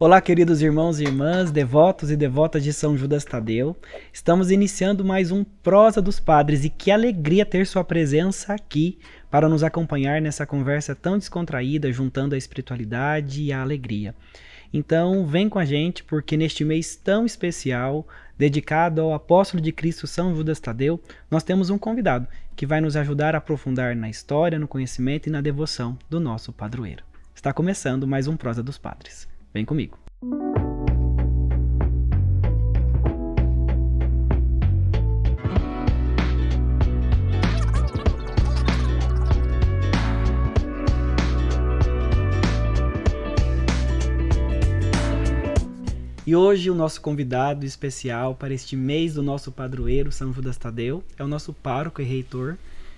Olá, queridos irmãos e irmãs, devotos e devotas de São Judas Tadeu. Estamos iniciando mais um Prosa dos Padres e que alegria ter sua presença aqui para nos acompanhar nessa conversa tão descontraída, juntando a espiritualidade e a alegria. Então, vem com a gente porque neste mês tão especial, dedicado ao apóstolo de Cristo São Judas Tadeu, nós temos um convidado que vai nos ajudar a aprofundar na história, no conhecimento e na devoção do nosso padroeiro. Está começando mais um Prosa dos Padres. Vem comigo. E hoje o nosso convidado especial para este mês do nosso padroeiro São Judas Tadeu é o nosso pároco e reitor,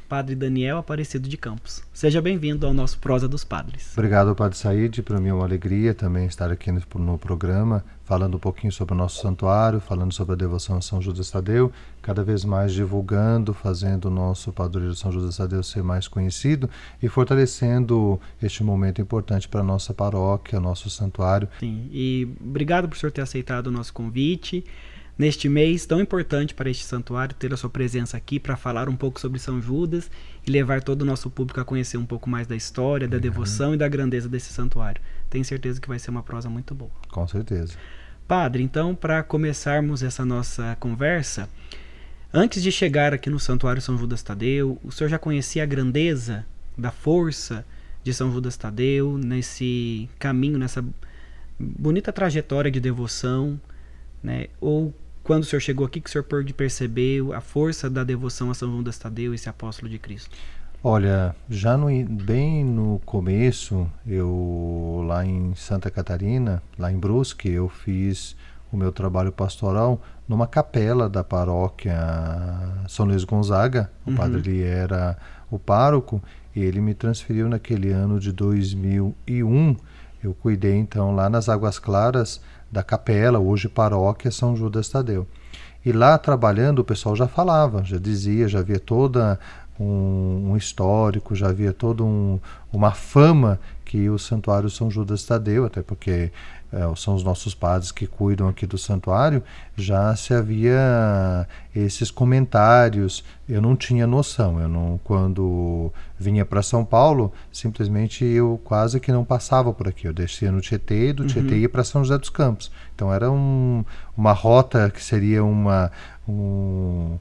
Padre Daniel Aparecido de Campos. Seja bem-vindo ao nosso Prosa dos Padres. Obrigado, Padre Saíde. Para mim é uma alegria também estar aqui no programa, falando um pouquinho sobre o nosso santuário, falando sobre a devoção a São Judas Tadeu, cada vez mais divulgando, fazendo o nosso padroeiro São Judas Tadeu ser mais conhecido e fortalecendo este momento importante para a nossa paróquia, nosso santuário. Sim, e obrigado por o senhor ter aceitado o nosso convite. Neste mês tão importante para este santuário, ter a sua presença aqui para falar um pouco sobre São Judas e levar todo o nosso público a conhecer um pouco mais da história, da devoção e da grandeza desse santuário. Tenho certeza que vai ser uma prosa muito boa. Com certeza. Padre, então, para começarmos essa nossa conversa, antes de chegar aqui no Santuário São Judas Tadeu, o senhor já conhecia a grandeza da força de São Judas Tadeu nesse caminho, nessa bonita trajetória de devoção, né? Ou quando o senhor chegou aqui que o senhor pôde perceber a força da devoção a São Judas Tadeu, esse apóstolo de Cristo? Olha, já bem no começo, eu lá em Santa Catarina, lá em Brusque, eu fiz o meu trabalho pastoral numa capela da paróquia São Luís Gonzaga. O padre ali era o pároco e ele me transferiu naquele ano de 2001. Eu cuidei então lá nas Águas Claras da capela, hoje paróquia São Judas Tadeu. E lá trabalhando o pessoal já falava, já dizia, já havia toda um histórico, já havia toda uma fama que o santuário São Judas Tadeu, até porque são os nossos padres que cuidam aqui do santuário, já se havia esses comentários. Eu não tinha noção, quando vinha para São Paulo, simplesmente eu quase que não passava por aqui, eu descia no Tietê e do Tietê ia para São José dos Campos. Então era uma rota que seria um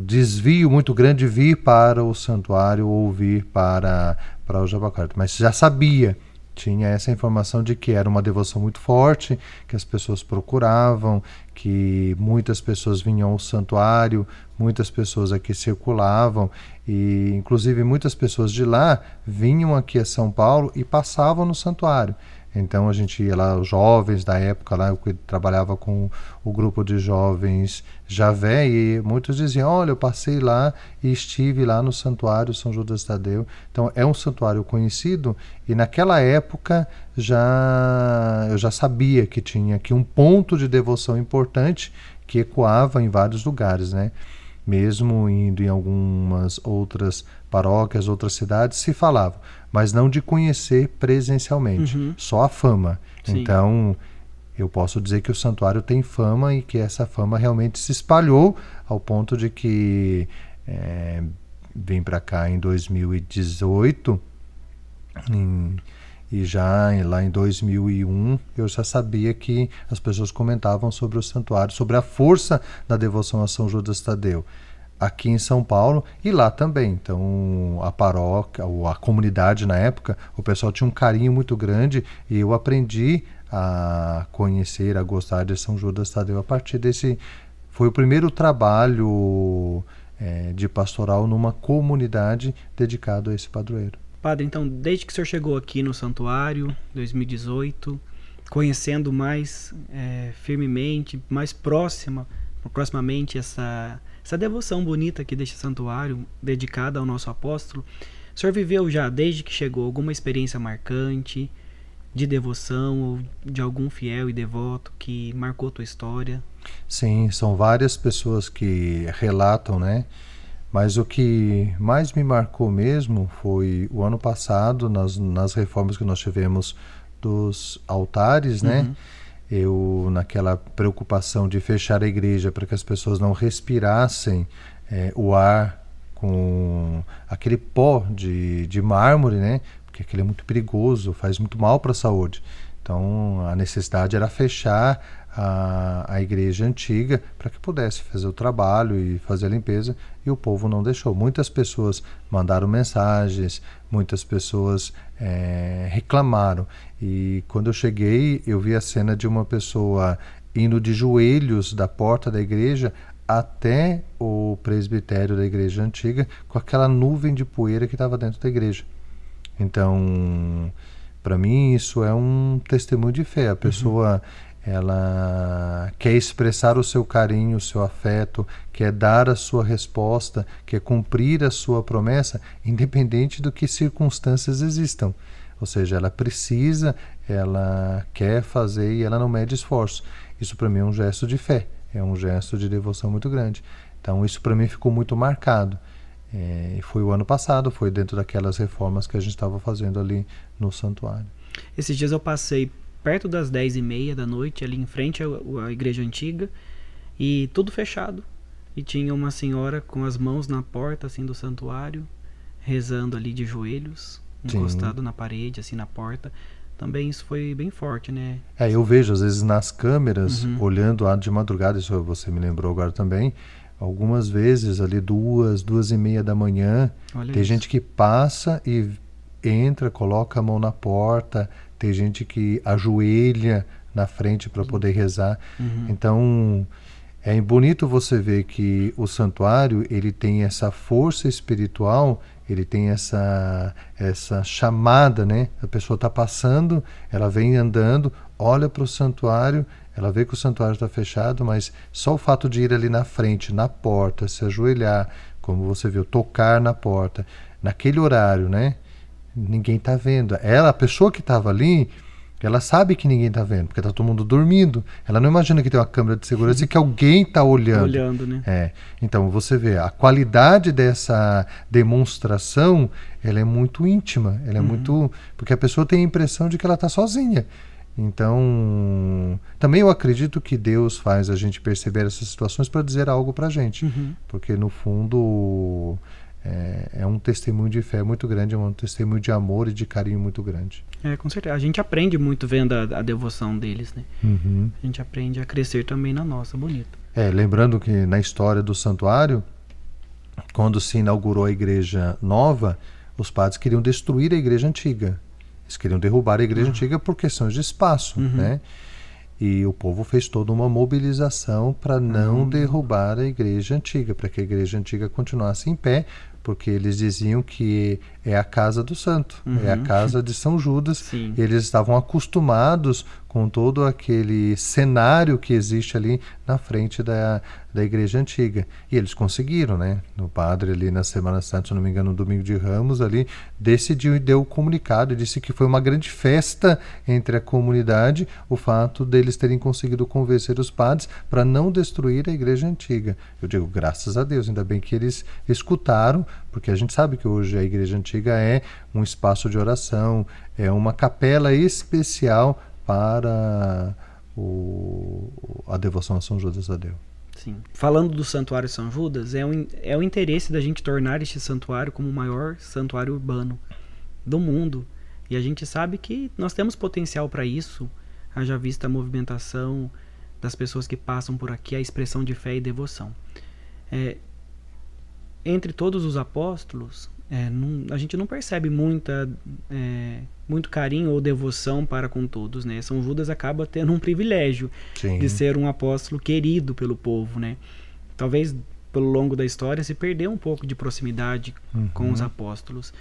desvio muito grande vir para o santuário ou vir para o Jabaquara, mas já sabia, tinha essa informação de que era uma devoção muito forte, que as pessoas procuravam, que muitas pessoas vinham ao santuário, muitas pessoas aqui circulavam e inclusive muitas pessoas de lá vinham aqui a São Paulo e passavam no santuário. Então a gente ia lá, os jovens da época lá, eu trabalhava com o grupo de jovens Javé e muitos diziam, olha, eu passei lá e estive lá no santuário São Judas Tadeu. Então é um santuário conhecido e naquela época eu já sabia que tinha aqui um ponto de devoção importante que ecoava em vários lugares, né? Mesmo indo em algumas outras paróquias, outras cidades, se falava, mas não de conhecer presencialmente, só a fama. Sim. Então, eu posso dizer que o santuário tem fama e que essa fama realmente se espalhou ao ponto de que vim para cá em 2018 e já lá em 2001 eu já sabia que as pessoas comentavam sobre o santuário, sobre a força da devoção a São Judas Tadeu aqui em São Paulo e lá também. Então a paróquia, ou a comunidade na época, o pessoal tinha um carinho muito grande e eu aprendi a conhecer, a gostar de São Judas Tadeu a partir desse. Foi o primeiro trabalho de pastoral numa comunidade dedicado a esse padroeiro. Padre, então, desde que o senhor chegou aqui no santuário, 2018, conhecendo mais firmemente, mais proximamente essa devoção bonita aqui deste santuário, dedicada ao nosso apóstolo, o senhor viveu já, desde que chegou, alguma experiência marcante de devoção ou de algum fiel e devoto que marcou tua história? Sim, são várias pessoas que relatam, né? Mas o que mais me marcou mesmo foi o ano passado, nas reformas que nós tivemos dos altares, né? Eu, naquela preocupação de fechar a igreja para que as pessoas não respirassem o ar com aquele pó de mármore, né? Porque aquele é muito perigoso, faz muito mal para a saúde. Então, a necessidade era fechar a igreja antiga para que pudesse fazer o trabalho e fazer a limpeza, e o povo não deixou. Muitas pessoas mandaram mensagens, muitas pessoas reclamaram. E quando eu cheguei, eu vi a cena de uma pessoa indo de joelhos da porta da igreja até o presbitério da igreja antiga, com aquela nuvem de poeira que estava dentro da igreja. Então, para mim, isso é um testemunho de fé. A pessoa, ela quer expressar o seu carinho, o seu afeto, quer dar a sua resposta, quer cumprir a sua promessa, independente do que circunstâncias existam. Ou seja, ela precisa, ela quer fazer e ela não mede esforço. Isso para mim é um gesto de fé, é um gesto de devoção muito grande. Então isso para mim ficou muito marcado. E foi o ano passado, foi dentro daquelas reformas que a gente estava fazendo ali no santuário. Esses dias eu passei perto das 10h30 da noite, ali em frente à igreja antiga, e tudo fechado. E tinha uma senhora com as mãos na porta assim do santuário, rezando ali de joelhos, encostado na parede, assim na porta. Também isso foi bem forte, né? Eu vejo às vezes nas câmeras, olhando de madrugada, isso você me lembrou agora também, algumas vezes ali 2h30 da manhã, Olha tem isso. gente que passa e entra, coloca a mão na porta, tem gente que ajoelha na frente para poder rezar. Então é bonito você ver que o santuário, ele tem essa força espiritual, ele tem essa chamada, né? A pessoa está passando, ela vem andando, olha para o santuário, ela vê que o santuário está fechado, mas só o fato de ir ali na frente, na porta, se ajoelhar, como você viu, tocar na porta, naquele horário, né? Ninguém está vendo. Ela, a pessoa que estava ali, ela sabe que ninguém está vendo, porque está todo mundo dormindo. Ela não imagina que tem uma câmera de segurança e que alguém está olhando. Olhando, né? Então, você vê, a qualidade dessa demonstração, ela é muito íntima. Ela é muito... Porque a pessoa tem a impressão de que ela está sozinha. Então, também eu acredito que Deus faz a gente perceber essas situações para dizer algo para a gente. Porque, no fundo, é um testemunho de fé muito grande, é um testemunho de amor e de carinho muito grande. Com certeza. A gente aprende muito vendo a devoção deles, né? A gente aprende a crescer também na nossa. Bonito. Lembrando que na história do santuário, quando se inaugurou a igreja nova, os padres queriam destruir a igreja antiga. Eles queriam derrubar a igreja antiga por questões de espaço, né? E o povo fez toda uma mobilização para não derrubar a igreja antiga, para que a igreja antiga continuasse em pé, porque eles diziam que é a casa do santo, é a casa de São Judas. Sim. Eles estavam acostumados com todo aquele cenário que existe ali na frente da igreja antiga. E eles conseguiram, né? O padre ali na Semana Santa, se não me engano, no Domingo de Ramos, ali, decidiu e deu o comunicado, e disse que foi uma grande festa entre a comunidade o fato deles terem conseguido convencer os padres para não destruir a igreja antiga. Eu digo, graças a Deus, ainda bem que eles escutaram, porque a gente sabe que hoje a igreja antiga é um espaço de oração, é uma capela especial para a devoção a São Judas Tadeu. Sim. Falando do Santuário São Judas, é o interesse da gente tornar este santuário como o maior santuário urbano do mundo. E a gente sabe que nós temos potencial para isso, haja vista a movimentação das pessoas que passam por aqui, a expressão de fé e devoção. Entre todos os apóstolos, a gente não percebe muito carinho ou devoção para com todos, né? São Judas acaba tendo um privilégio de ser um apóstolo querido pelo povo, né? Talvez pelo longo da história se perdeu um pouco de proximidade com os apóstolos.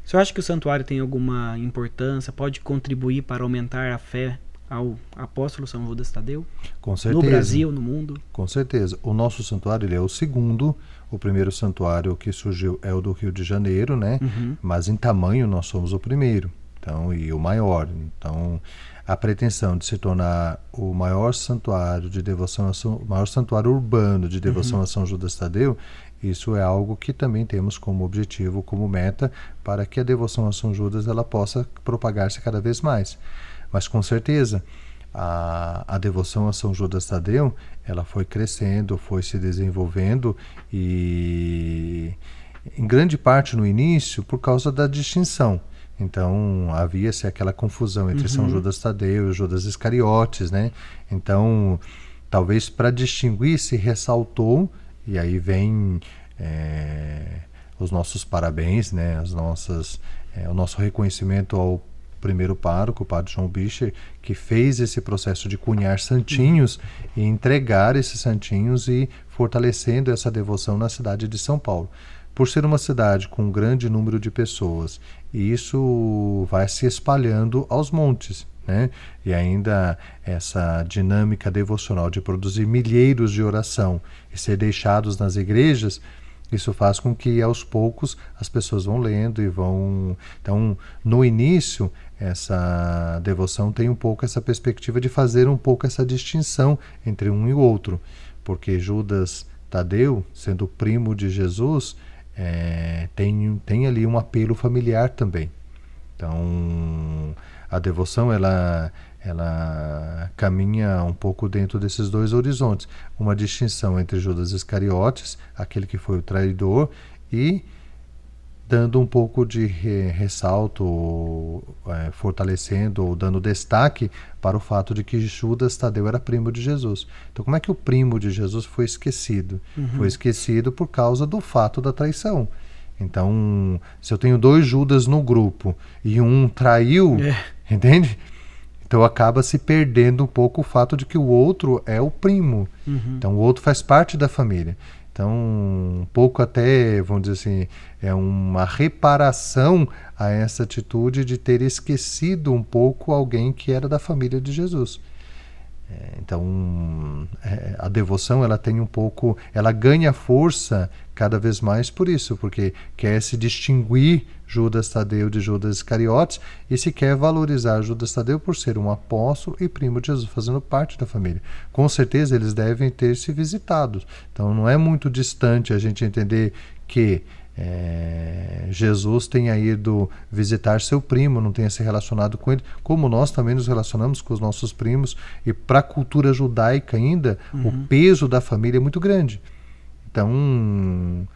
Você acha que o santuário tem alguma importância? Pode contribuir para aumentar a fé ao apóstolo São Judas Tadeu? Com certeza. No Brasil, no mundo? Com certeza. O nosso santuário, ele é o segundo. O primeiro santuário que surgiu é o do Rio de Janeiro, né? Mas em tamanho nós somos o primeiro, então, e o maior. Então, a pretensão de se tornar o maior santuário de devoção, o maior santuário urbano de devoção a São Judas Tadeu, Isso é algo que também temos como objetivo, como meta, para que a devoção a São Judas ela possa propagar-se cada vez mais. Mas com certeza, a devoção a São Judas Tadeu, ela foi crescendo, foi se desenvolvendo e em grande parte no início por causa da distinção. Então havia-se aquela confusão entre São Judas Tadeu e Judas Iscariotes, né? Então talvez para distinguir se ressaltou, e aí vem os nossos parabéns, né? O nosso reconhecimento ao primeiro pároco, o padre João Bicher, que fez esse processo de cunhar santinhos e entregar esses santinhos e fortalecendo essa devoção na cidade de São Paulo. Por ser uma cidade com um grande número de pessoas, e isso vai se espalhando aos montes, né? E ainda essa dinâmica devocional de produzir milheiros de oração e ser deixados nas igrejas, isso faz com que aos poucos as pessoas vão lendo e vão... Então, no início, essa devoção tem um pouco essa perspectiva de fazer um pouco essa distinção entre um e o outro, porque Judas Tadeu, sendo primo de Jesus, tem ali um apelo familiar também. Então, a devoção ela caminha um pouco dentro desses dois horizontes. Uma distinção entre Judas Iscariotes, aquele que foi o traidor, e dando um pouco de ressalto, fortalecendo ou dando destaque para o fato de que Judas Tadeu era primo de Jesus. Então, como é que o primo de Jesus foi esquecido? Foi esquecido por causa do fato da traição. Então, se eu tenho 2 Judas no grupo e um traiu, entende? Então acaba se perdendo um pouco o fato de que o outro é o primo. Então o outro faz parte da família. Então, um pouco até, vamos dizer assim, é uma reparação a essa atitude de ter esquecido um pouco alguém que era da família de Jesus. Então, a devoção, ela tem um pouco, ela ganha força cada vez mais por isso, porque quer se distinguir Judas Tadeu de Judas Iscariotes e se quer valorizar Judas Tadeu por ser um apóstolo e primo de Jesus, fazendo parte da família. Com certeza eles devem ter se visitado. Então não é muito distante a gente entender que Jesus tenha ido visitar seu primo, não tenha se relacionado com ele, como nós também nos relacionamos com os nossos primos, e para a cultura judaica ainda, o peso da família é muito grande. Então,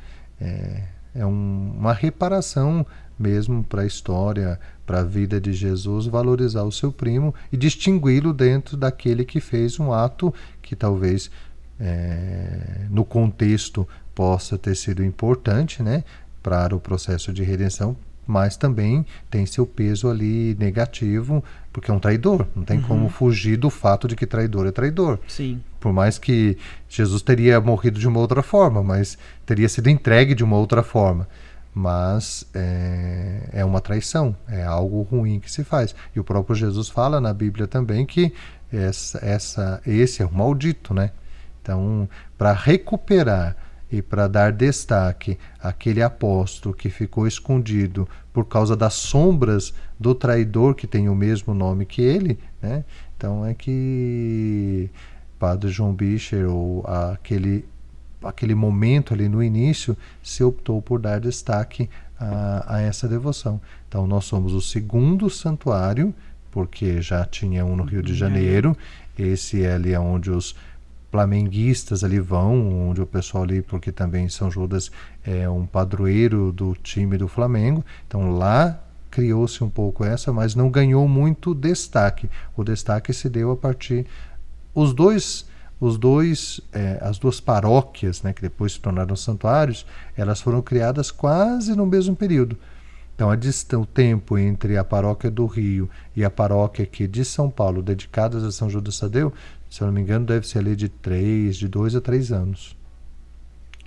uma reparação mesmo para a história, para a vida de Jesus, valorizar o seu primo e distingui-lo dentro daquele que fez um ato que talvez no contexto possa ter sido importante, né, para o processo de redenção, mas também tem seu peso ali negativo, porque é um traidor. Não tem como fugir do fato de que traidor é traidor. Sim. Por mais que Jesus teria morrido de uma outra forma, mas teria sido entregue de uma outra forma. Mas é uma traição, é algo ruim que se faz. E o próprio Jesus fala na Bíblia também que esse é o maldito, né? Então, para recuperar e para dar destaque àquele apóstolo que ficou escondido por causa das sombras do traidor que tem o mesmo nome que ele, né? Então é que Padre João Bicher, ou aquele momento ali no início, se optou por dar destaque a essa devoção. Então nós somos o segundo santuário, porque já tinha um no Rio de Janeiro, esse é ali onde os flamenguistas ali vão, onde o pessoal ali, porque também São Judas é um padroeiro do time do Flamengo, então lá criou-se um pouco essa, mas não ganhou muito destaque. O destaque se deu a partir as duas paróquias, né, que depois se tornaram santuários, elas foram criadas quase no mesmo período. Então o tempo entre a paróquia do Rio e a paróquia aqui de São Paulo, dedicadas a São Judas Tadeu, se eu não me engano, deve ser ali de 2 a 3 anos.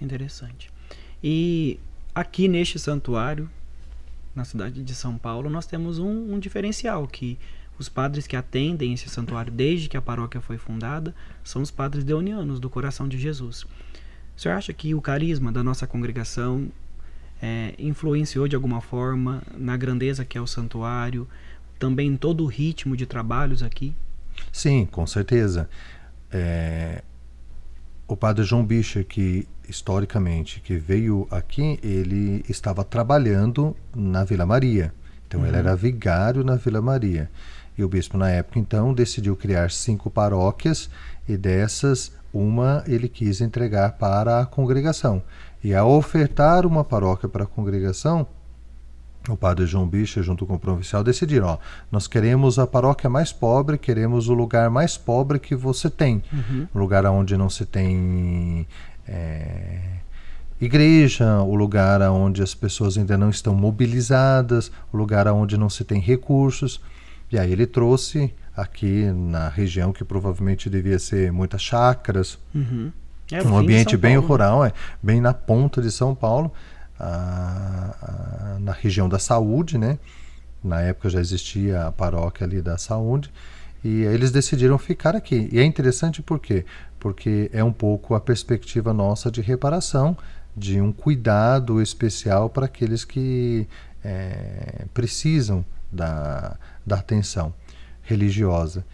Interessante. E aqui neste santuário, na cidade de São Paulo, nós temos um diferencial, que os padres que atendem esse santuário desde que a paróquia foi fundada são os padres deonianos do Coração de Jesus. O senhor acha que o carisma da nossa congregação influenciou de alguma forma na grandeza que é o santuário, também em todo o ritmo de trabalhos aqui? Sim, com certeza. O padre João Bicher, que historicamente que veio aqui, ele estava trabalhando na Vila Maria. Então ele era vigário na Vila Maria. E o bispo na época então decidiu criar 5 paróquias e dessas uma ele quis entregar para a congregação. E ao ofertar uma paróquia para a congregação, o padre João Bicher, junto com o provincial, decidiram, ó, nós queremos a paróquia mais pobre, queremos o lugar mais pobre que você tem. Um lugar onde não se tem igreja, o lugar onde as pessoas ainda não estão mobilizadas, o lugar onde não se tem recursos. E aí ele trouxe aqui na região que provavelmente devia ser muitas chácaras, um ambiente bem rural, bem na ponta de São Paulo, na região da saúde, né? Na época já existia a paróquia ali da saúde, e eles decidiram ficar aqui. E é interessante por quê? Porque é um pouco a perspectiva nossa de reparação, de um cuidado especial para aqueles que precisam da atenção religiosa.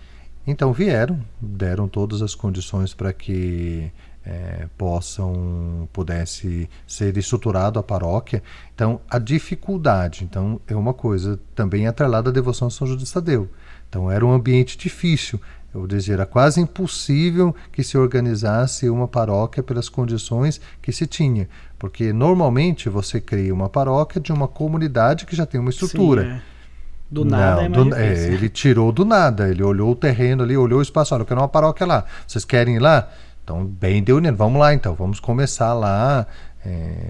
Então vieram, deram todas as condições para que pudesse ser estruturado a paróquia. Então a dificuldade é uma coisa também atrelada à devoção a São Judas Tadeu. Então era um ambiente difícil, eu vou dizer, era quase impossível que se organizasse uma paróquia pelas condições que se tinha, porque normalmente você cria uma paróquia de uma comunidade que já tem uma estrutura. Sim, do nada não, ele tirou do nada, ele olhou o terreno ali, olhou o espaço, olha, eu quero uma paróquia lá, vocês querem ir lá? Então, bem deu, vamos lá então, vamos começar lá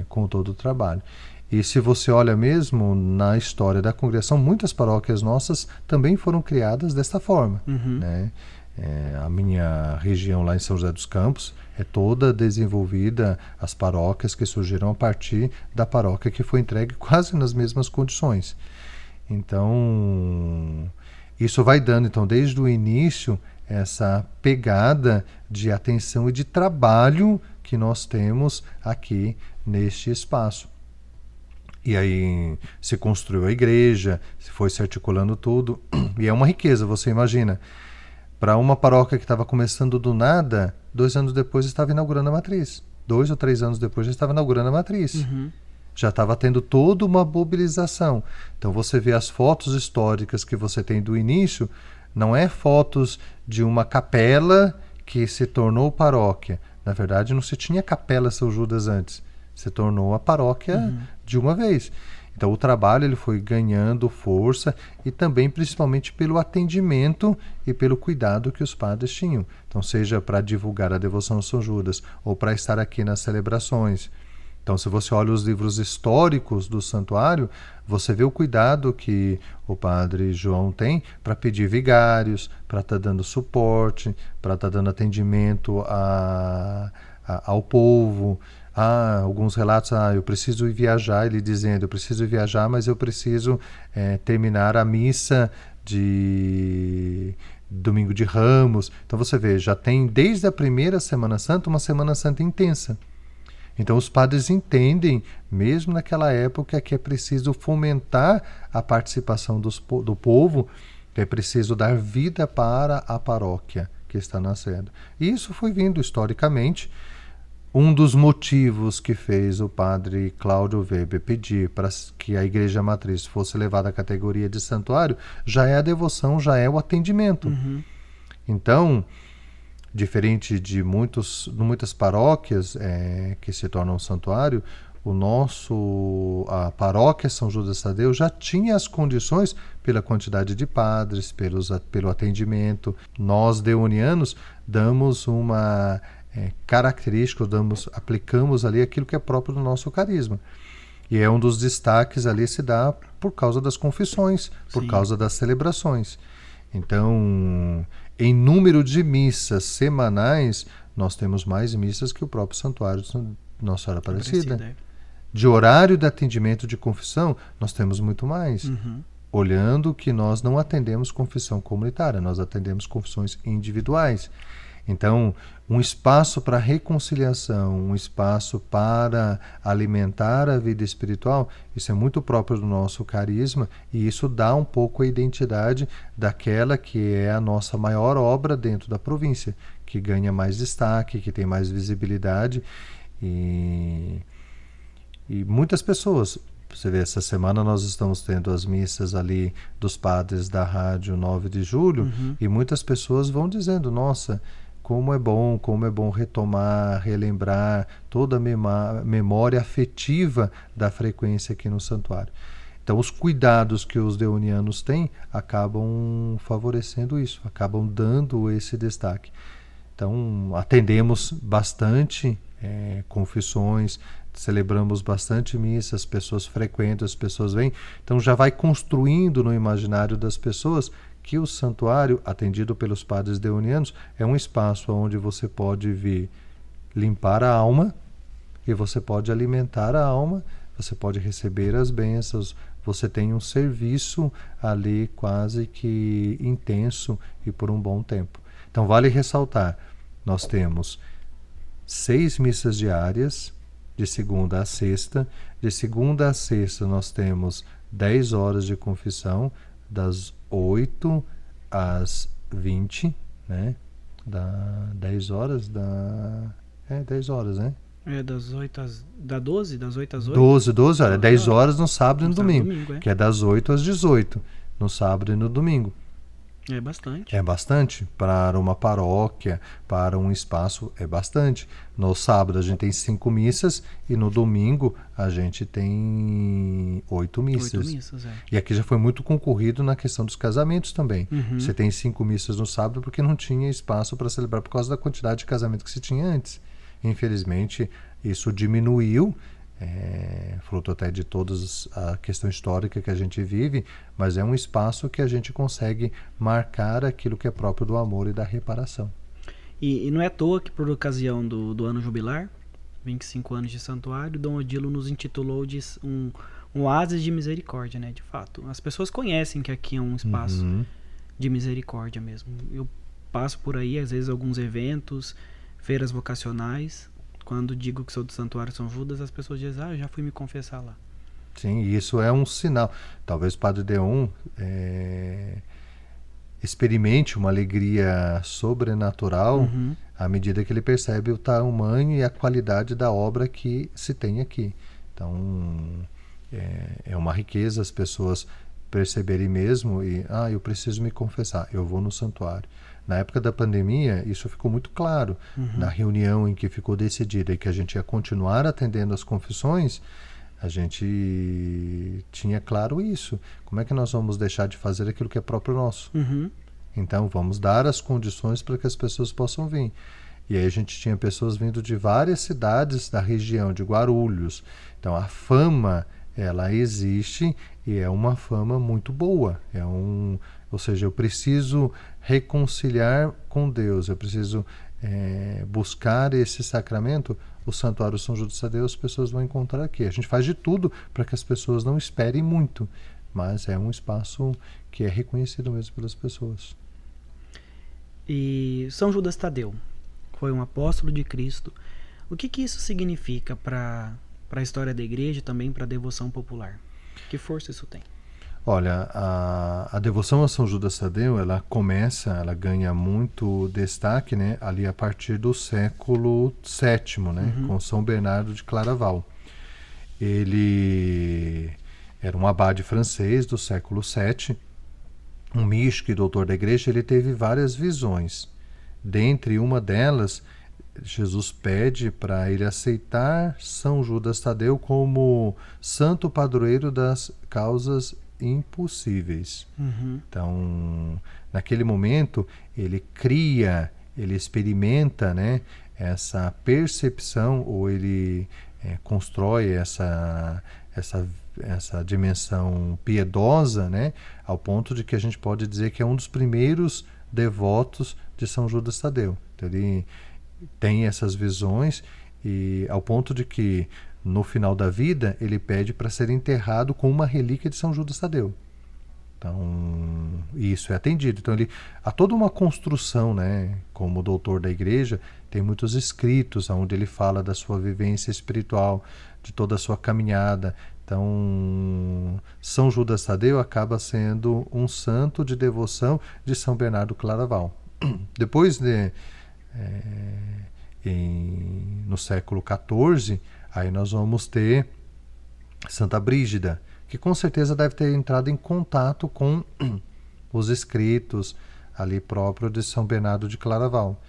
com todo o trabalho. E se você olha mesmo na história da congregação, muitas paróquias nossas também foram criadas desta forma. Né? A minha região lá em São José dos Campos é toda desenvolvida, as paróquias que surgiram a partir da paróquia que foi entregue quase nas mesmas condições. Então, isso vai dando, então, desde o início, essa pegada de atenção e de trabalho que nós temos aqui neste espaço. E aí se construiu a igreja, se foi se articulando tudo, e é uma riqueza, você imagina. Para uma paróquia que estava começando do nada, 2 anos depois estava inaugurando a matriz. 2 ou 3 anos depois já estava inaugurando a matriz. Já estava tendo toda uma mobilização. Então você vê as fotos históricas que você tem do início, não é fotos de uma capela que se tornou paróquia. Na verdade, não se tinha capela São Judas antes. Se tornou a paróquia de uma vez. Então o trabalho ele foi ganhando força e também principalmente pelo atendimento e pelo cuidado que os padres tinham. Então seja para divulgar a devoção a São Judas ou para estar aqui nas celebrações. Então se você olha os livros históricos do santuário, você vê o cuidado que o padre João tem para pedir vigários, para estar dando suporte, para estar dando atendimento ao povo. Alguns relatos, eu preciso ir viajar, ele dizendo, eu preciso ir viajar, mas eu preciso terminar a missa de Domingo de Ramos. Então você vê, já tem desde a primeira Semana Santa, uma Semana Santa intensa. Então os padres entendem, mesmo naquela época, que é preciso fomentar a participação do povo, que é preciso dar vida para a paróquia que está nascendo. E isso foi vindo historicamente. Um dos motivos que fez o padre Cláudio Weber pedir para que a Igreja Matriz fosse levada à categoria de santuário já é a devoção, já é o atendimento. Então, diferente de muitas paróquias que se tornam santuário, a paróquia São Judas Tadeu já tinha as condições pela quantidade de padres, pelo atendimento. Nós, deonianos, damos uma característica, aplicamos ali aquilo que é próprio do nosso carisma. E é um dos destaques ali se dá por causa das confissões, por causa das celebrações. Então, em número de missas semanais, nós temos mais missas que o próprio santuário de Nossa Senhora Aparecida. De horário de atendimento de confissão, nós temos muito mais. Olhando que nós não atendemos confissão comunitária, nós atendemos confissões individuais. Então, um espaço para reconciliação, um espaço para alimentar a vida espiritual, isso é muito próprio do nosso carisma e isso dá um pouco a identidade daquela que é a nossa maior obra dentro da província, que ganha mais destaque, que tem mais visibilidade e muitas pessoas. Você vê, essa semana nós estamos tendo as missas ali dos padres da Rádio 9 de Julho e muitas pessoas vão dizendo, nossa, como é bom retomar, relembrar toda a memória afetiva da frequência aqui no santuário. Então, os cuidados que os deonianos têm acabam favorecendo isso, acabam dando esse destaque. Então, atendemos bastante confissões, celebramos bastante missas, as pessoas frequentam, as pessoas vêm. Então, já vai construindo no imaginário das pessoas que o santuário, atendido pelos padres deonianos, é um espaço onde você pode vir limpar a alma e você pode alimentar a alma, você pode receber as bênçãos, você tem um serviço ali quase que intenso e por um bom tempo. Então vale ressaltar, nós temos 6 missas diárias, de segunda a sexta. De segunda a sexta nós temos 10 horas de confissão, das 8 às 20, né? Dá 10 horas, dá... 10 horas, né? Das 8 às... Da 12? Das 8 às 8? 12 horas. 10 horas no sábado e no domingo. É. Que é das 8 às 18, no sábado e no domingo. É bastante. É bastante. Para uma paróquia, para um espaço, é bastante. No sábado a gente tem 5 missas e no domingo a gente tem 8 missas. 8 missas, é. E aqui já foi muito concorrido na questão dos casamentos também. Você tem 5 missas no sábado porque não tinha espaço para celebrar por causa da quantidade de casamento que se tinha antes. Infelizmente, isso diminuiu, fruto até de toda a questão histórica que a gente vive, mas é um espaço que a gente consegue marcar aquilo que é próprio do amor e da reparação. E não é à toa que, por ocasião do ano jubilar, 25 anos de santuário, Dom Odilo nos intitulou de um oásis de misericórdia, né? De fato, as pessoas conhecem que aqui é um espaço de misericórdia mesmo. Eu passo por aí, às vezes, alguns eventos, feiras vocacionais. Quando digo que sou do Santuário São Judas, as pessoas dizem, eu já fui me confessar lá. Sim, isso é um sinal. Talvez o Padre Deon experimente uma alegria sobrenatural à medida que ele percebe o tamanho e a qualidade da obra que se tem aqui. Então, é uma riqueza as pessoas perceberem mesmo e, eu preciso me confessar, eu vou no santuário. Na época da pandemia, isso ficou muito claro. Na reunião em que ficou decidido que a gente ia continuar atendendo as confissões, a gente tinha claro isso. Como é que nós vamos deixar de fazer aquilo que é próprio nosso? Então, vamos dar as condições para que as pessoas possam vir. E aí a gente tinha pessoas vindo de várias cidades da região, de Guarulhos. Então, a fama, ela existe e é uma fama muito boa. Ou seja, eu preciso reconciliar com Deus, eu preciso buscar esse sacramento. O Santuário São Judas Tadeu as pessoas vão encontrar aqui. A gente faz de tudo para que as pessoas não esperem muito, mas é um espaço que é reconhecido mesmo pelas pessoas. E São Judas Tadeu foi um apóstolo de Cristo. O que isso significa para a história da igreja e também para a devoção popular? Que força isso tem? Olha, a devoção a São Judas Tadeu, ela ganha muito destaque, né, ali a partir do século VII, né, com São Bernardo de Claraval. Ele era um abade francês do século VII, um místico e doutor da igreja. Ele teve várias visões. Dentre uma delas, Jesus pede para ele aceitar São Judas Tadeu como santo padroeiro das causas impossíveis. Então, naquele momento, ele experimenta, né, essa percepção, ou ele constrói essa dimensão piedosa, né, ao ponto de que a gente pode dizer que é um dos primeiros devotos de São Judas Tadeu. Então, ele tem essas visões e ao ponto de que no final da vida ele pede para ser enterrado com uma relíquia de São Judas Tadeu. Então, isso é atendido. Então, há toda uma construção, né? Como doutor da igreja, tem muitos escritos onde ele fala da sua vivência espiritual, de toda a sua caminhada. Então, São Judas Tadeu acaba sendo um santo de devoção de São Bernardo Claraval. Depois, no século XIV, aí nós vamos ter Santa Brígida, que com certeza deve ter entrado em contato com os escritos ali próprio de São Bernardo de Claraval.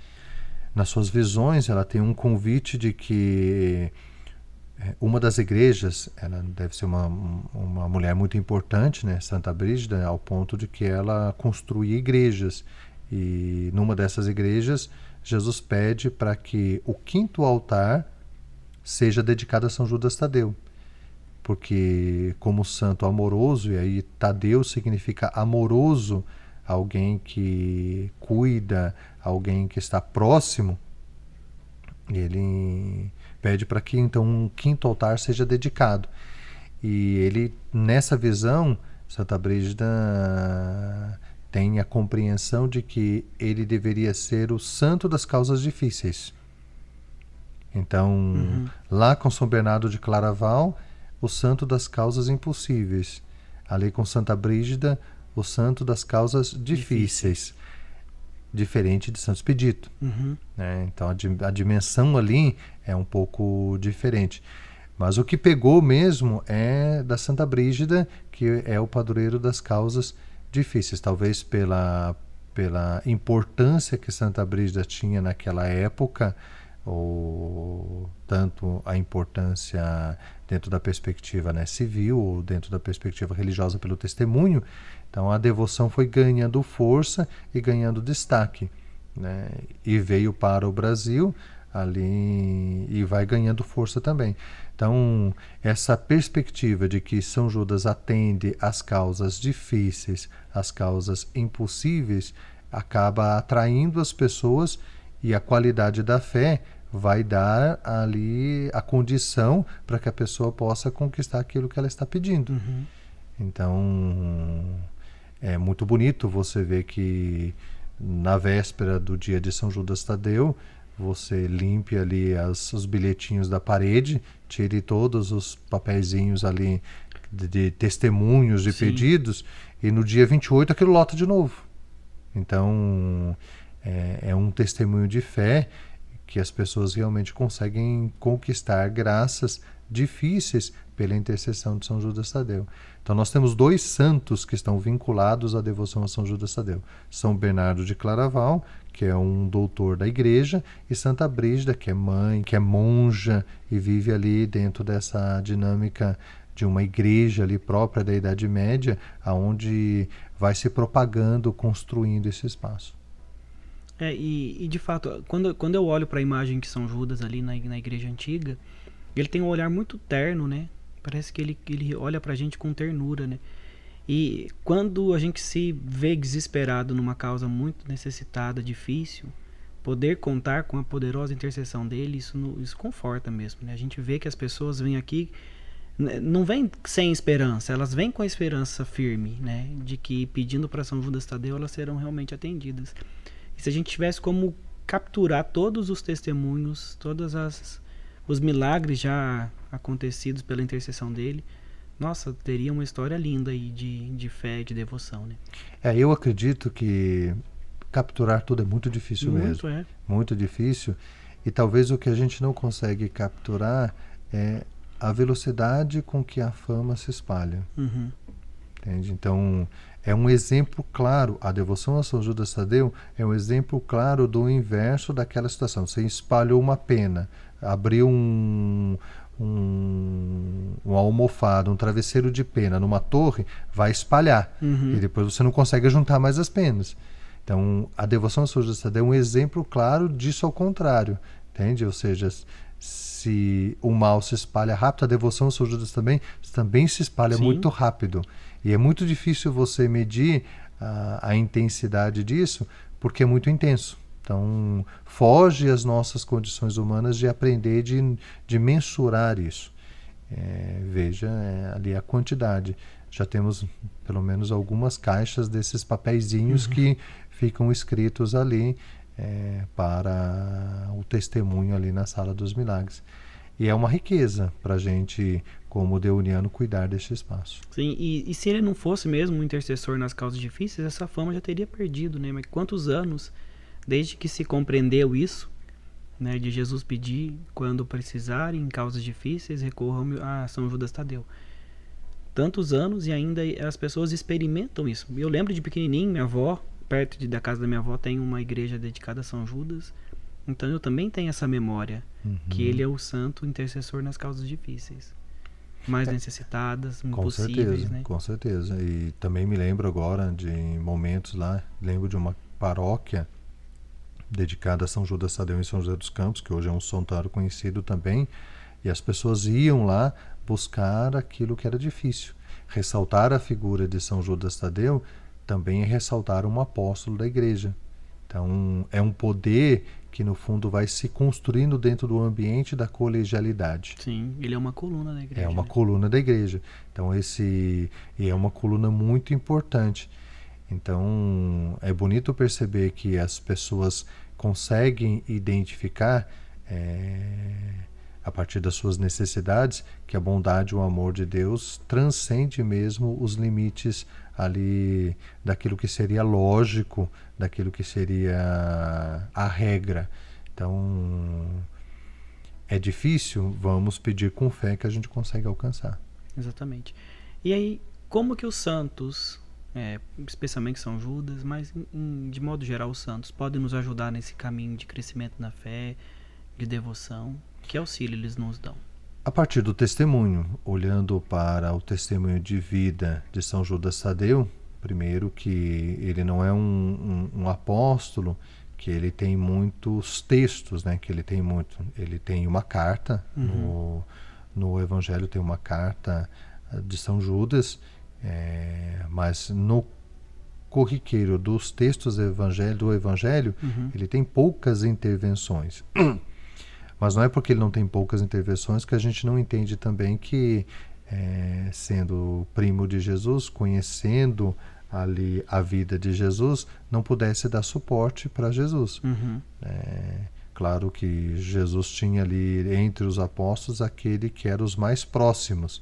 Nas suas visões, ela tem um convite de que uma das igrejas, ela deve ser uma mulher muito importante, né, Santa Brígida, ao ponto de que ela construía igrejas. E numa dessas igrejas, Jesus pede para que o 5º altar seja dedicado a São Judas Tadeu. Porque como santo amoroso, e aí Tadeu significa amoroso, alguém que cuida, alguém que está próximo, ele pede para que então um 5º altar seja dedicado. E ele, nessa visão, Santa Brígida tem a compreensão de que ele deveria ser o santo das causas difíceis. Então, lá com São Bernardo de Claraval, o santo das causas impossíveis. Ali com Santa Brígida, o santo das causas difíceis. Diferente de Santo Expedito. Né? Então a dimensão ali é um pouco diferente. Mas o que pegou mesmo é da Santa Brígida, que é o padroeiro das causas difíceis. Talvez pela importância que Santa Brígida tinha naquela época, ou tanto a importância dentro da perspectiva, né, civil, ou dentro da perspectiva religiosa pelo testemunho. Então a devoção foi ganhando força e ganhando destaque, né, e veio para o Brasil ali e vai ganhando força também. Então essa perspectiva de que São Judas atende às causas difíceis, às causas impossíveis, acaba atraindo as pessoas, e a qualidade da fé vai dar ali a condição para que a pessoa possa conquistar aquilo que ela está pedindo. Então, é muito bonito você ver que na véspera do dia de São Judas Tadeu, você limpe ali os bilhetinhos da parede, tire todos os papeizinhos ali de testemunhos, de pedidos, e no dia 28 aquilo lota de novo. Então, é um testemunho de fé que as pessoas realmente conseguem conquistar graças difíceis pela intercessão de São Judas Tadeu. Então nós temos 2 santos que estão vinculados à devoção a São Judas Tadeu. São Bernardo de Claraval, que é um doutor da igreja, e Santa Brígida, que é mãe, que é monja e vive ali dentro dessa dinâmica de uma igreja ali própria da Idade Média, aonde vai se propagando, construindo esse espaço. E de fato, quando eu olho para a imagem de São Judas ali na igreja antiga, ele tem um olhar muito terno, né? Parece que ele olha pra gente com ternura, né? E quando a gente se vê desesperado numa causa muito necessitada, difícil, poder contar com a poderosa intercessão dele, isso conforta mesmo, né? A gente vê que as pessoas vêm aqui, não vêm sem esperança, elas vêm com a esperança firme, né? De que pedindo para São Judas Tadeu, elas serão realmente atendidas. E se a gente tivesse como capturar todos os testemunhos, todos os milagres já acontecidos pela intercessão dele, nossa, teria uma história linda aí de fé e de devoção, né? Eu acredito que capturar tudo é muito difícil Muito, mesmo. Muito difícil. E talvez o que a gente não consegue capturar é a velocidade com que a fama se espalha. Entende? Então, é um exemplo claro, a devoção a São Judas Tadeu é um exemplo claro do inverso daquela situação. Você espalhou uma pena, abriu uma almofada, um travesseiro de pena numa torre, vai espalhar. E depois você não consegue juntar mais as penas. Então, a devoção a São Judas Tadeu é um exemplo claro disso ao contrário. Entende? Ou seja, se o mal se espalha rápido, a devoção a São Judas também se espalha muito rápido. E é muito difícil você medir a intensidade disso, porque é muito intenso. Então, foge às nossas condições humanas de aprender, de mensurar isso. Veja ali a quantidade. já temos pelo menos algumas caixas desses papeizinhos que ficam escritos ali para o testemunho ali na Sala dos Milagres. E é uma riqueza para a gente, como deuniano, cuidar deste espaço. Sim, e se ele não fosse mesmo um intercessor nas causas difíceis, essa fama já teria perdido, né? Mas quantos anos, desde que se compreendeu isso, né, de Jesus pedir, quando precisarem, em causas difíceis, recorram a São Judas Tadeu. Tantos anos e ainda as pessoas experimentam isso. Eu lembro de pequenininho, minha avó, perto da casa da minha avó, tem uma igreja dedicada a São Judas. Então eu também tenho essa memória, que ele é o santo intercessor nas causas difíceis, mais necessitadas, impossíveis, né? Com certeza. E também me lembro agora de momentos lá, lembro de uma paróquia dedicada a São Judas Tadeu em São José dos Campos, que hoje é um santuário conhecido também, e as pessoas iam lá buscar aquilo que era difícil. Ressaltar a figura de São Judas Tadeu também é ressaltar um apóstolo da igreja. Então, é um poder que, no fundo, vai se construindo dentro do ambiente da colegialidade. Sim, ele é uma coluna da igreja. É uma coluna da igreja. Então, é uma coluna muito importante. Então, é bonito perceber que as pessoas conseguem identificar, a partir das suas necessidades, que a bondade e o amor de Deus transcende mesmo os limites ali daquilo que seria lógico, daquilo que seria a regra. Então, é difícil, vamos pedir com fé que a gente consegue alcançar. Exatamente. E aí, como que os santos, especialmente São Judas, mas de modo geral os santos, podem nos ajudar nesse caminho de crescimento na fé, de devoção? Que auxílio eles nos dão? A partir do testemunho, olhando para o testemunho de vida de São Judas Tadeu, primeiro que ele não é um apóstolo, que ele tem muitos textos, né? Que ele tem uma carta, no Evangelho tem uma carta de São Judas, mas no corriqueiro dos textos do Evangelho, ele tem poucas intervenções. Mas não é porque ele não tem poucas intervenções que a gente não entende também que, sendo primo de Jesus, conhecendo ali a vida de Jesus, não pudesse dar suporte para Jesus. Claro que Jesus tinha ali entre os apóstolos aquele que era os mais próximos,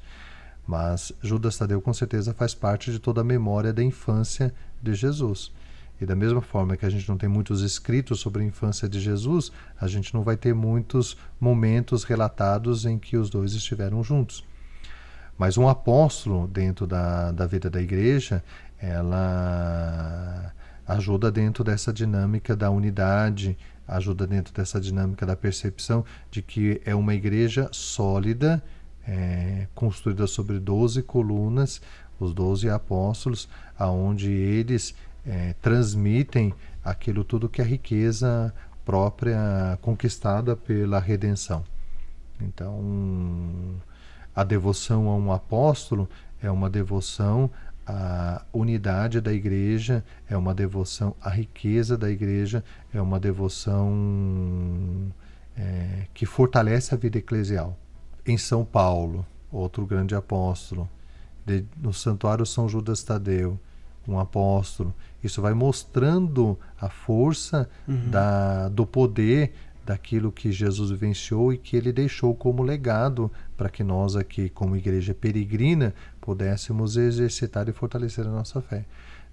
mas Judas Tadeu com certeza faz parte de toda a memória da infância de Jesus. E da mesma forma que a gente não tem muitos escritos sobre a infância de Jesus, a gente não vai ter muitos momentos relatados em que os dois estiveram juntos. Mas um apóstolo dentro da vida da igreja, ela ajuda dentro dessa dinâmica da unidade, ajuda dentro dessa dinâmica da percepção de que é uma igreja sólida, construída sobre 12 colunas, os 12 apóstolos, aonde eles transmitem aquilo tudo que é a riqueza própria conquistada pela redenção. Então, a devoção a um apóstolo é uma devoção à unidade da igreja, é uma devoção à riqueza da igreja, é uma devoção que fortalece a vida eclesial. Em São Paulo, outro grande apóstolo, no Santuário São Judas Tadeu, um apóstolo, isso vai mostrando a força do poder daquilo que Jesus vivenciou e que ele deixou como legado para que nós aqui, como igreja peregrina, pudéssemos exercitar e fortalecer a nossa fé.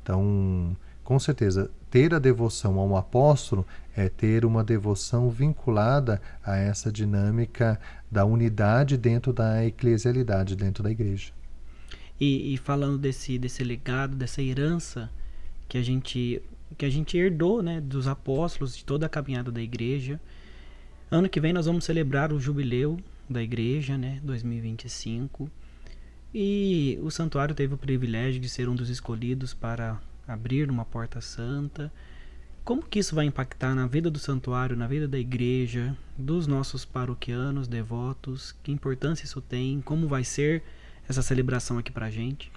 Então, com certeza, ter a devoção a um apóstolo é ter uma devoção vinculada a essa dinâmica da unidade dentro da eclesialidade, dentro da igreja. E falando desse legado, dessa herança que a gente herdou, né, dos apóstolos, de toda a caminhada da igreja. Ano que vem nós vamos celebrar o jubileu da igreja, né, 2025. E o santuário teve o privilégio de ser um dos escolhidos para abrir uma porta santa. Como que isso vai impactar na vida do santuário, na vida da igreja, dos nossos paroquianos, devotos? Que importância isso tem? Como vai ser essa celebração aqui pra gente?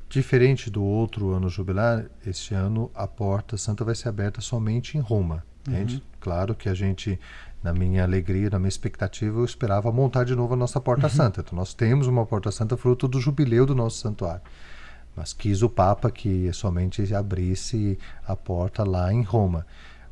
Diferente do outro ano jubilar, este ano a Porta Santa vai ser aberta somente em Roma. Entende? Claro que a gente, na minha alegria, na minha expectativa, eu esperava montar de novo a nossa Porta Santa. Então nós temos uma Porta Santa fruto do jubileu do nosso santuário. Mas quis o Papa que somente abrisse a porta lá em Roma.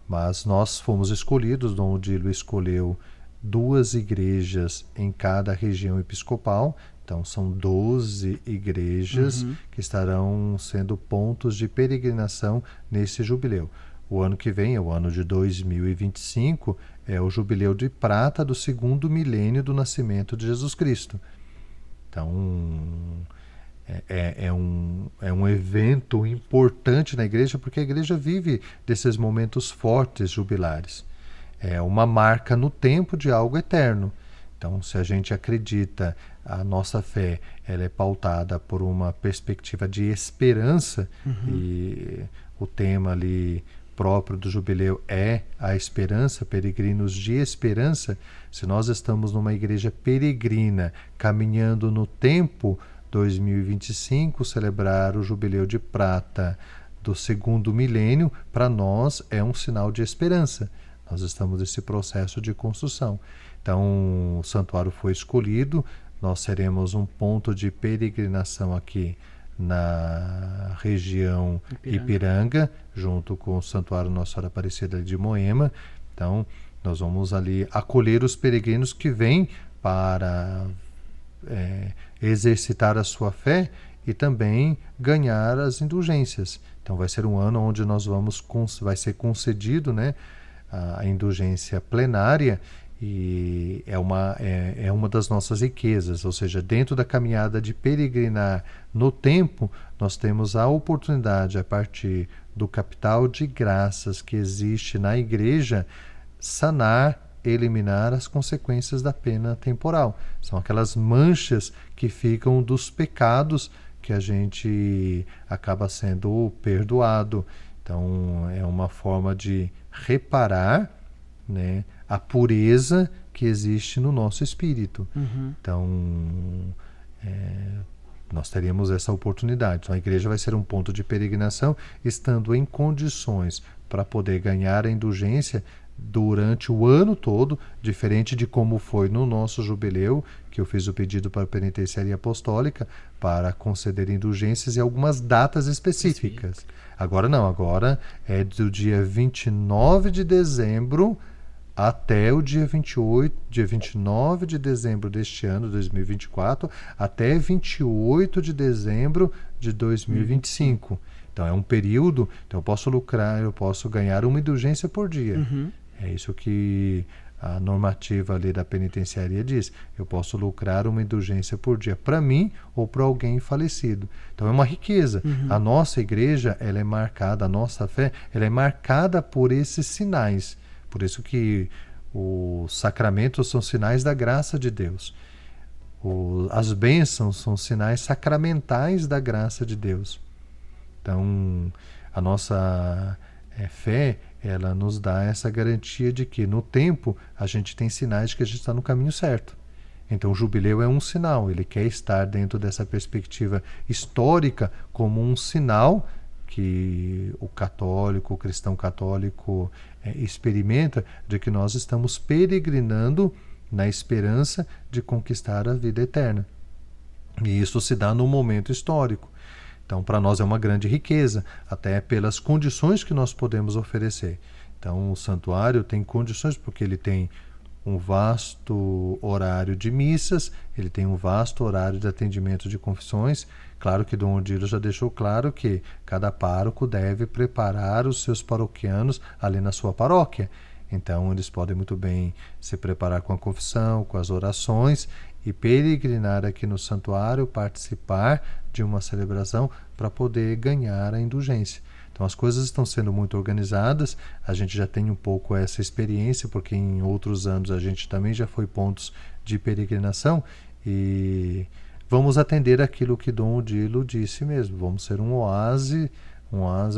Mas nós fomos escolhidos, Dom Odilo escolheu 2 igrejas em cada região episcopal. Então são 12 igrejas que estarão sendo pontos de peregrinação nesse jubileu. O ano que vem, o ano de 2025, é o jubileu de prata do 2º milênio do nascimento de Jesus Cristo. Então é um evento importante na igreja, porque a igreja vive desses momentos fortes jubilares. É uma marca no tempo de algo eterno. Então, se a gente acredita, a nossa fé ela é pautada por uma perspectiva de esperança, e o tema ali próprio do jubileu é a esperança, peregrinos de esperança. Se nós estamos numa igreja peregrina, caminhando no tempo 2025, celebrar o jubileu de prata do 2º milênio, para nós é um sinal de esperança. Nós estamos nesse processo de construção. Então, o santuário foi escolhido, nós seremos um ponto de peregrinação aqui na região Ipiranga, junto com o Santuário Nossa Senhora Aparecida de Moema. Então, nós vamos ali acolher os peregrinos que vêm para exercitar a sua fé e também ganhar as indulgências. Então, vai ser um ano onde vai ser concedido, né, a indulgência plenária, e é uma das nossas riquezas, ou seja, dentro da caminhada de peregrinar no tempo, nós temos a oportunidade, a partir do capital de graças que existe na igreja, sanar, eliminar as consequências da pena temporal. São aquelas manchas que ficam dos pecados que a gente acaba sendo perdoado. Então, é uma forma de reparar, né, a pureza que existe no nosso espírito. Então, nós teríamos essa oportunidade. Então, a igreja vai ser um ponto de peregrinação, estando em condições para poder ganhar a indulgência durante o ano todo, diferente de como foi no nosso jubileu, que eu fiz o pedido para a Penitenciaria Apostólica para conceder indulgências em algumas datas específicas. Agora não, agora é do dia 29 de dezembro até o dia 29 de dezembro deste ano, 2024, até 28 de dezembro de 2025. Então é um período, então eu posso lucrar, eu posso ganhar uma indulgência por dia. É isso que a normativa ali da penitenciaria diz. Eu posso lucrar uma indulgência por dia para mim ou para alguém falecido. Então é uma riqueza. A nossa igreja, ela é marcada, a nossa fé, ela é marcada por esses sinais. Por isso que os sacramentos são sinais da graça de Deus. As bênçãos são sinais sacramentais da graça de Deus. Então, a nossa fé, ela nos dá essa garantia de que no tempo a gente tem sinais de que a gente está no caminho certo. Então o jubileu é um sinal, ele quer estar dentro dessa perspectiva histórica como um sinal que o católico, o cristão católico experimenta, de que nós estamos peregrinando na esperança de conquistar a vida eterna. E isso se dá num momento histórico. Então, para nós é uma grande riqueza, até pelas condições que nós podemos oferecer. Então, o santuário tem condições, porque ele tem um vasto horário de missas, ele tem um vasto horário de atendimento de confissões. Claro que Dom Odilo já deixou claro que cada pároco deve preparar os seus paroquianos ali na sua paróquia. Então, eles podem muito bem se preparar com a confissão, com as orações, e peregrinar aqui no santuário, participar de uma celebração para poder ganhar a indulgência. Então as coisas estão sendo muito organizadas, a gente já tem um pouco essa experiência, porque em outros anos a gente também já foi pontos de peregrinação, e vamos atender aquilo que Dom Odilo disse mesmo, vamos ser um oásis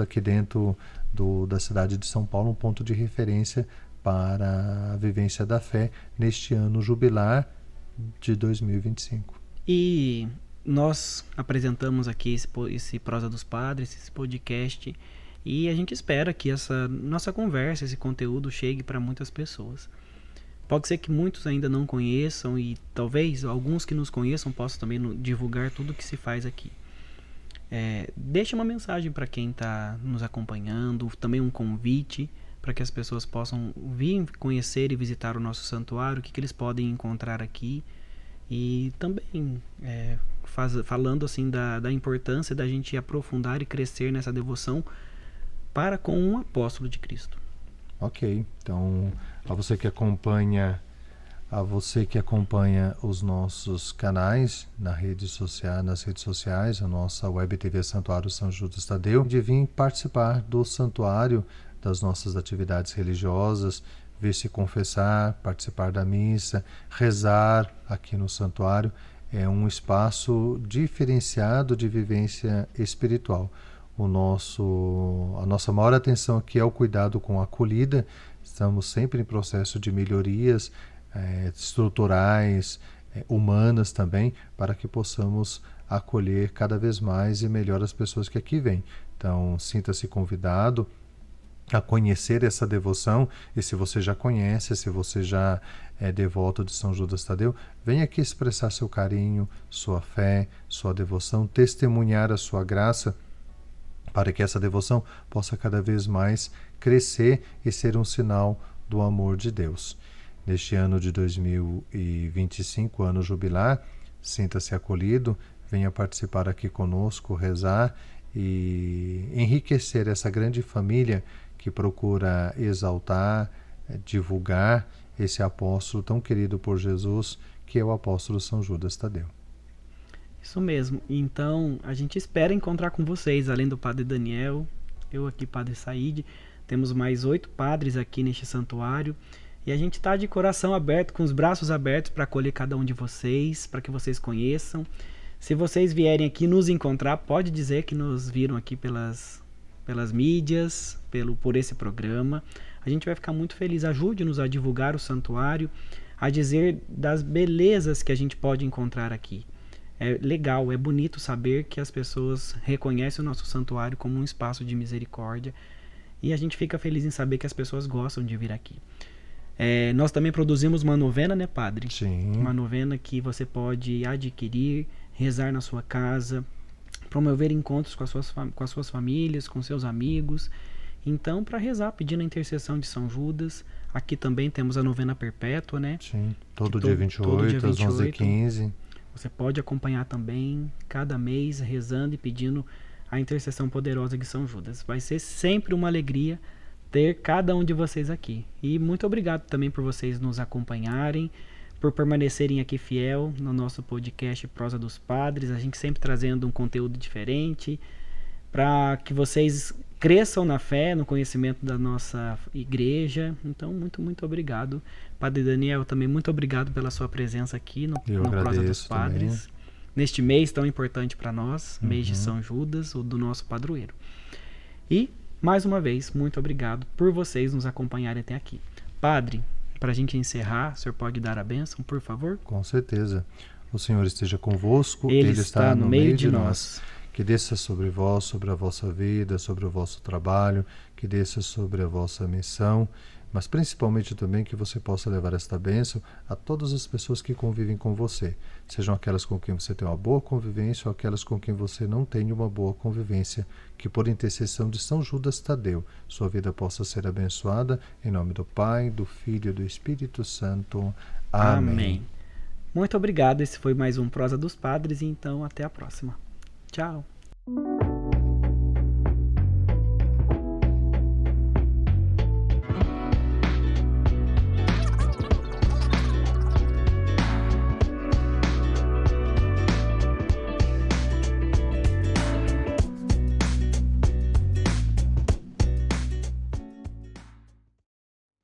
aqui dentro da cidade de São Paulo, um ponto de referência para a vivência da fé neste ano jubilar de 2025. E nós apresentamos aqui esse Prosa dos Padres, esse podcast, e a gente espera que essa nossa conversa, esse conteúdo chegue para muitas pessoas. Pode ser que muitos ainda não conheçam e talvez alguns que nos conheçam possam também divulgar tudo que se faz aqui. Deixe uma mensagem para quem está nos acompanhando, também um convite para que as pessoas possam vir conhecer e visitar o nosso santuário, o que eles podem encontrar aqui. E também falando assim da importância da gente aprofundar e crescer nessa devoção para com um apóstolo de Cristo. Ok, então a você que acompanha os nossos canais nas redes sociais, a nossa web TV Santuário São Judas Tadeu, de vir participar do santuário, das nossas atividades religiosas, vir se confessar, participar da missa, rezar aqui no santuário. É um espaço diferenciado de vivência espiritual. A nossa maior atenção aqui é o cuidado com a acolhida. Estamos sempre em processo de melhorias estruturais, humanas também, para que possamos acolher cada vez mais e melhor as pessoas que aqui vêm. Então, sinta-se convidado a conhecer essa devoção, e se você já conhece, se você já é devoto de São Judas Tadeu, venha aqui expressar seu carinho, sua fé, sua devoção, testemunhar a sua graça, para que essa devoção possa cada vez mais crescer e ser um sinal do amor de Deus. Neste ano de 2025, ano jubilar, sinta-se acolhido, venha participar aqui conosco, rezar e enriquecer essa grande família que procura exaltar, divulgar esse apóstolo tão querido por Jesus, que é o apóstolo São Judas Tadeu. Isso mesmo. Então, a gente espera encontrar com vocês, além do Padre Daniel, eu aqui, Padre Saíde, temos mais 8 padres aqui neste santuário, e a gente está de coração aberto, com os braços abertos para acolher cada um de vocês, para que vocês conheçam. Se vocês vierem aqui nos encontrar, pode dizer que nos viram aqui pelas mídias, por esse programa. A gente vai ficar muito feliz. Ajude-nos a divulgar o santuário, a dizer das belezas que a gente pode encontrar aqui. É legal, é bonito saber que as pessoas reconhecem o nosso santuário como um espaço de misericórdia, e a gente fica feliz em saber que as pessoas gostam de vir aqui. Nós também produzimos uma novena, né, Padre? Sim. Uma novena que você pode adquirir, rezar na sua casa, promover encontros com as suas famílias, com seus amigos. Então, para rezar, pedindo a intercessão de São Judas. Aqui também temos a novena perpétua, né? Sim, todo dia 28, às 11h15. Você pode acompanhar também, cada mês, rezando e pedindo a intercessão poderosa de São Judas. Vai ser sempre uma alegria ter cada um de vocês aqui. E muito obrigado também por vocês nos acompanharem, por permanecerem aqui fiel no nosso podcast Prosa dos Padres. A gente sempre trazendo um conteúdo diferente, para que vocês cresçam na fé, no conhecimento da nossa igreja. Então, muito, muito obrigado. Padre Daniel, também muito obrigado pela sua presença aqui no Prosa dos Padres. Também. Neste mês tão importante para nós, mês de São Judas, o do nosso padroeiro. E, mais uma vez, muito obrigado por vocês nos acompanharem até aqui. Padre, para a gente encerrar, o senhor pode dar a bênção, por favor? Com certeza. O Senhor esteja convosco, Ele está no meio de nós. Que desça sobre vós, sobre a vossa vida, sobre o vosso trabalho, que desça sobre a vossa missão, mas principalmente também que você possa levar esta bênção a todas as pessoas que convivem com você, sejam aquelas com quem você tem uma boa convivência ou aquelas com quem você não tem uma boa convivência, que por intercessão de São Judas Tadeu, sua vida possa ser abençoada, em nome do Pai, do Filho e do Espírito Santo. Amém. Muito obrigado, esse foi mais um Prosa dos Padres, e então até a próxima. Tchau.